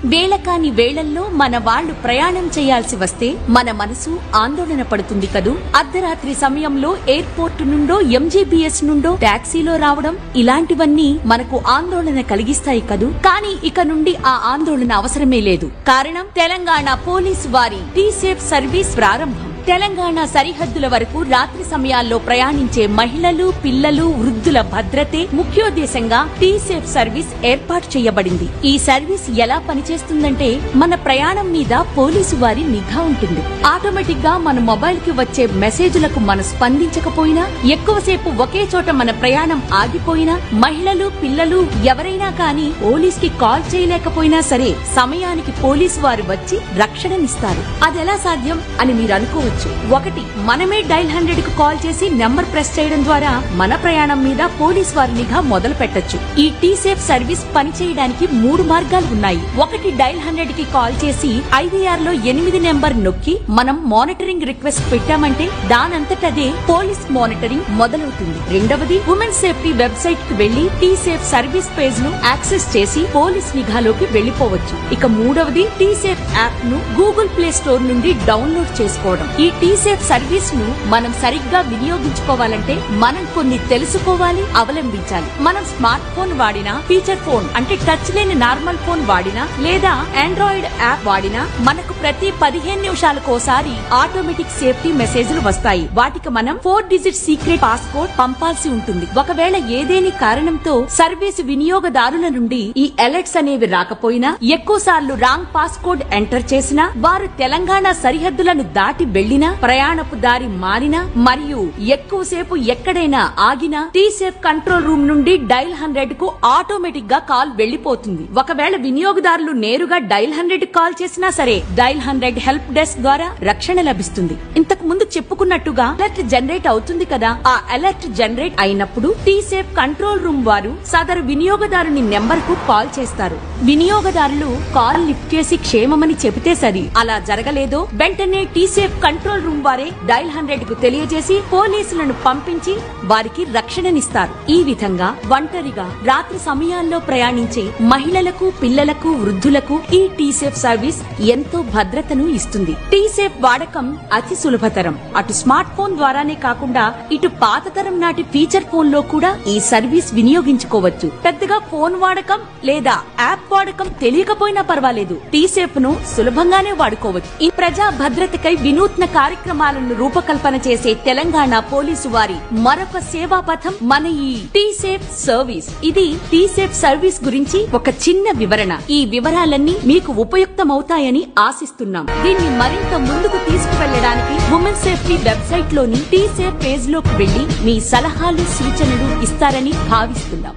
వేళకాని వేళల్లో మన వాళ్లు ప్రయాణం చేయాల్సి వస్తే మన మనసు ఆందోళన పడుతుంది కదూ. అర్ధరాత్రి సమయంలో ఎయిర్పోర్ట్ నుండో ఎంజీబీఎస్ నుండో టాక్సీలో రావడం ఇలాంటివన్నీ మనకు ఆందోళన కలిగిస్తాయి కదూ. కానీ ఇక నుండి ఆ ఆందోళన అవసరమే లేదు. కారణం తెలంగాణ పోలీసు వారి టీ-సేఫ్ సర్వీస్ ప్రారంభం. తెలంగాణ సరిహద్దుల వరకు రాత్రి సమయాల్లో ప్రయాణించే మహిళలు, పిల్లలు, వృద్ధుల భద్రతే ముఖ్యోద్దేశంగా టీ-సేఫ్ సర్వీస్ ఏర్పాటు చేయబడింది. ఈ సర్వీస్ ఎలా పనిచేస్తుందంటే మన ప్రయాణం మీద పోలీసు వారి నిఘా ఉంటుంది. ఆటోమేటిక్ గా మన మొబైల్ కి వచ్చే మెసేజ్లకు మనం స్పందించకపోయినా, ఎక్కువసేపు ఒకే చోట మన ప్రయాణం ఆగిపోయినా, మహిళలు, పిల్లలు ఎవరైనా కానీ పోలీస్ కి కాల్ చేయలేకపోయినా సరే సమయానికి పోలీసు వారు వచ్చి రక్షణనిస్తారు. అదెలా సాధ్యం అని మీరు అనుకోవచ్చు. ఒకటి, మనమే డైల్ 100 కు కాల్ చేసి నెంబర్ ప్రెస్ చేయడం ద్వారా మన ప్రయాణం మీద పోలీస్ వారి నిఘా మొదలు పెట్టొచ్చు. ఈ టీ-సేఫ్ సర్వీస్ పనిచేయడానికి 3 మార్గాలు ఉన్నాయి. ఒకటి, డైల్ 100 కి కాల్ చేసి ఐవీఆర్ లో 8 నెంబర్ నొక్కి మనం మానిటరింగ్ రిక్వెస్ట్ పెట్టామంటే దానంతటదే పోలీస్ మానిటరింగ్ మొదలవుతుంది. రెండవది, ఉమెన్ సేఫ్టీ వెబ్సైట్ కి వెళ్లి టీ-సేఫ్ సర్వీస్ పేజ్ ను యాక్సెస్ చేసి పోలీస్ నిఘాలోకి వెళ్లిపోవచ్చు. ఇక మూడవది, టీ-సేఫ్ యాప్ ను గూగుల్ ప్లే స్టోర్ నుండి డౌన్లోడ్ చేసుకోవడం. ఈ టీ-సేఫ్ సర్వీస్ ను మనం సరిగ్గా వినియోగించుకోవాలంటే మనం కొన్ని తెలుసుకోవాలి, అవలంబించాలి. మనం స్మార్ట్ ఫోన్ వాడినా, ఫీచర్ ఫోన్ అంటే టచ్ లేని నార్మల్ ఫోన్ వాడినా, లేదా ఆండ్రాయిడ్ యాప్ వాడినా మనకు ప్రతి 15 నిమిషాలకోసారి ఆటోమేటిక్ సేఫ్టీ మెసేజ్లు వస్తాయి. వాటికి మనం 4 డిజిట్ సీక్రెట్ పాస్కోడ్ పంపాల్సి ఉంటుంది. ఒకవేళ ఏదేని కారణంతో సర్వీస్ వినియోగదారుల నుండి ఈ అలర్ట్స్ అనేవి రాకపోయినా, ఎక్కువ సార్లు రాంగ్ పాస్కోడ్ ఎంటర్ చేసినా, వారు తెలంగాణ సరిహద్దులను దాటి వెళ్లినా, ప్రయాణపు దారి మారినా, మరియు ఎక్కువసేపు ఎక్కడైనా ఆగినా టీ-సేఫ్ కంట్రోల్ రూమ్ నుండి డైల్ 100 కు ఆటోమేటిక్ గా కాల్ వెళ్లిపోతుంది. ఒకవేళ వినియోగదారులు నేరుగా డైల్ 100 కాల్ చేసినా సరే డైల్ 100 హెల్ప్ డెస్క్ ద్వారా రక్షణ లభిస్తుంది. ఇంతకు ముందు చెప్పుకున్నట్టుగా అలర్ట్ జనరేట్ అవుతుంది కదా. ఆ అలర్ట్ జనరేట్ అయినప్పుడు టీ-సేఫ్ కంట్రోల్ రూమ్ వారు సదరు వినియోగదారుని నెంబర్ కు కాల్ చేస్తారు. వినియోగదారులు కాల్ లిఫ్ట్ చేసి క్షేమమని చెబితే సరి. అలా జరగలేదో వెంటనే టీ-సేఫ్ కంట్రోల్ రూమ్ వారే డైల్ 100 కు తెలియజేసి పోలీసులను పంపించి వారికి రక్షణనిస్తారు. ఈ విధంగా ఒంటరిగా రాత్రి సమయాల్లో ప్రయాణించే మహిళలకు, పిల్లలకు, వృద్ధులకు ఈ టీ-సేఫ్ సర్వీస్ ఎంతో భద్రతను ఇస్తుంది. టీ-సేఫ్ వాడకం అతి సులభతరం. అటు స్మార్ట్ ఫోన్ ద్వారానే కాకుండా ఇటు పాతతరం నాటి ఫీచర్ ఫోన్ లో కూడా ఈ సర్వీస్ వినియోగించుకోవచ్చు. పెద్దగా ఫోన్ వాడకం లేదా యాప్ వాడకం తెలియకపోయినా పర్వాలేదు, టీ-సేఫ్ ను సులభంగానే వాడుకోవచ్చు. ఈ ప్రజా భద్రతకై వినూత్న కార్యక్రమాలను రూపకల్పన చేసే తెలంగాణ పోలీసు వారి మరొక సేవా పథం మన ఈ టీ-సేఫ్ సర్వీస్. ఇది టీ-సేఫ్ సర్వీస్ గురించి ఒక చిన్న వివరణ. ఈ వివరాలన్నీ మీకు ఉపయుక్తమవుతాయని ఆశిస్తున్నాం. దీన్ని మరింత ముందుకు తీసుకువెళ్లడానికి ఉమెన్ సేఫ్టీ వెబ్సైట్ లోని టీ-సేఫ్ పేజ్ లోకి వెళ్లి మీ సలహాలు, సూచనలు ఇస్తారని భావిస్తున్నాం.